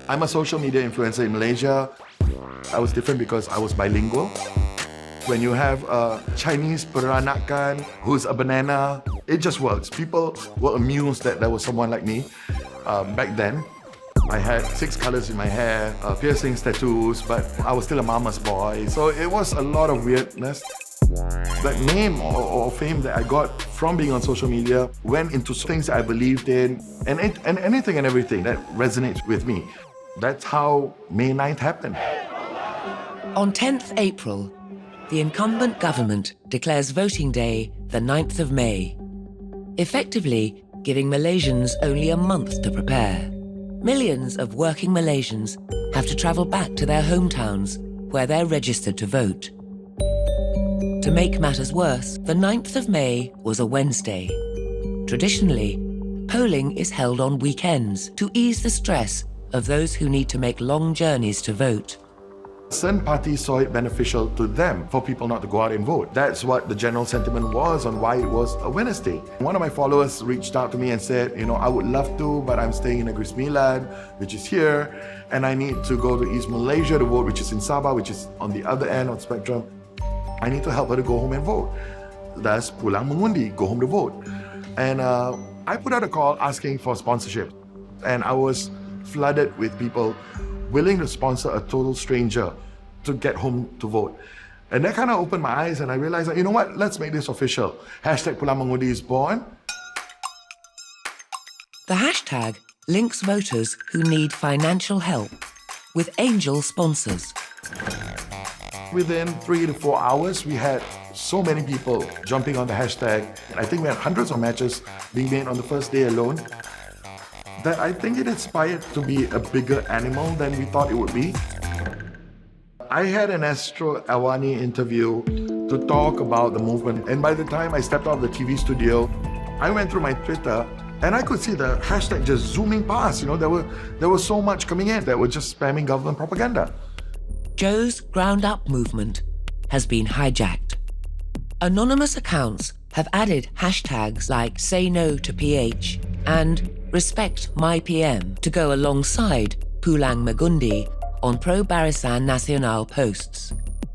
I'm a social media influencer in Malaysia. I was different because I was bilingual. When you have a Chinese peranakan who's a banana, it just works. People were amused that there was someone like me back then. I had 6 colors in my hair, piercings, tattoos, but I was still a mama's boy. So it was a lot of weirdness. The name or fame that I got from being on social media went into things that I believed in and anything and everything that resonates with me. That's how May 9th happened. On 10th April, the incumbent government declares voting day the 9th of May, effectively giving Malaysians only a month to prepare. Millions of working Malaysians have to travel back to their hometowns where they're registered to vote. To make matters worse, the 9th of May was a Wednesday. Traditionally, polling is held on weekends to ease the stress of those who need to make long journeys to vote. Certain parties saw it beneficial to them for people not to go out and vote. That's what the general sentiment was on why it was a Wednesday. One of my followers reached out to me and said, I would love to, but I'm staying in Negeri Sembilan, which is here, and I need to go to East Malaysia to vote, which is in Sabah, which is on the other end of the spectrum. I need to help her to go home and vote. That's Pulang Mengundi, go home to vote. And I put out a call asking for sponsorship. And I was flooded with people willing to sponsor a total stranger to get home to vote. And that kind of opened my eyes and I realized that, you know what, let's make this official. Hashtag Pulang Mengundi is born. The hashtag links voters who need financial help with angel sponsors. Within 3 to 4 hours, we had so many people jumping on the hashtag. I think we had hundreds of matches being made on the first day alone. That I think it inspired to be a bigger animal than we thought it would be. I had an Astro Awani interview to talk about the movement, and by the time I stepped out of the TV studio, I went through my Twitter and I could see the hashtag just zooming past. There was so much coming in that were just spamming government propaganda. Joe's ground-up movement has been hijacked. Anonymous accounts have added hashtags like Say No to PH and Respect My PM to go alongside Pulang Mengundi on pro-Barisan Nasional posts.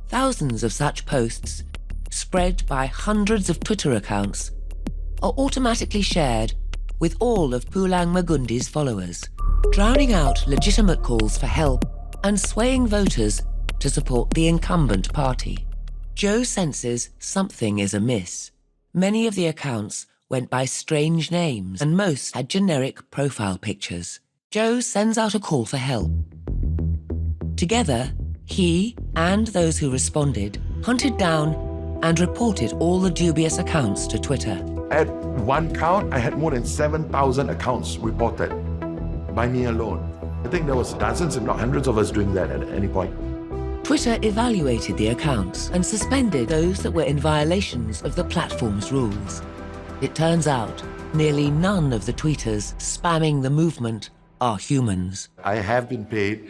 Thousands of such posts, spread by hundreds of Twitter accounts, are automatically shared with all of Pulang Mengundi's followers, drowning out legitimate calls for help and swaying voters to support the incumbent party. Joe senses something is amiss. Many of the accounts went by strange names and most had generic profile pictures. Joe sends out a call for help. Together, he and those who responded hunted down and reported all the dubious accounts to Twitter. At one count, I had more than 7,000 accounts reported by me alone. I think there was dozens, if not hundreds of us doing that at any point. Twitter evaluated the accounts and suspended those that were in violations of the platform's rules. It turns out, nearly none of the tweeters spamming the movement are humans. I have been paid,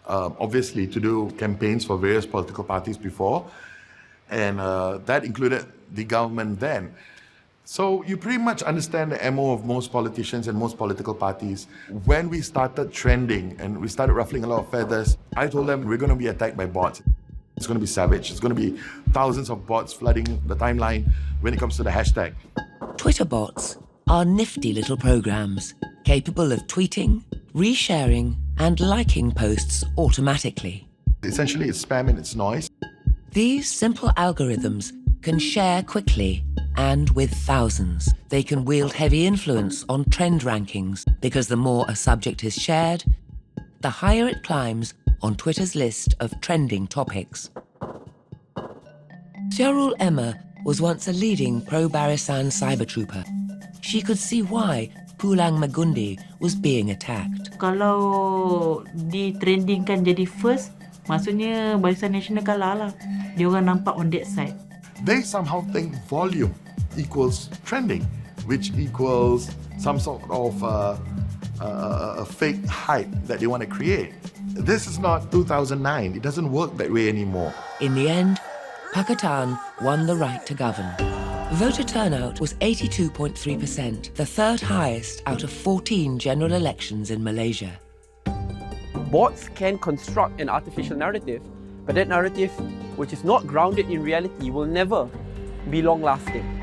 obviously, to do campaigns for various political parties before, and that included the government then. So you pretty much understand the MO of most politicians and most political parties. When we started trending and we started ruffling a lot of feathers, I told them we're going to be attacked by bots. It's going to be savage. It's going to be thousands of bots flooding the timeline when it comes to the hashtag. Twitter bots are nifty little programs capable of tweeting, resharing, and liking posts automatically. Essentially, it's spam and it's noise. These simple algorithms can share quickly and with thousands. They can wield heavy influence on trend rankings because the more a subject is shared, the higher it climbs on Twitter's list of trending topics. Syarul Emma was once a leading pro-Barisan cyber trooper. She could see why Pulang Mengundi was being attacked. Kalau di-trendingkan jadi first, maksudnya Barisan Nasional kalah lah. Dia orang nampak on that side. They somehow think volume equals trending, which equals some sort of a fake hype that they want to create. This is not 2009. It doesn't work that way anymore. In the end, Pakatan won the right to govern. Voter turnout was 82.3%, the third highest out of 14 general elections in Malaysia. Bots can construct an artificial narrative, but that narrative, which is not grounded in reality, will never be long-lasting.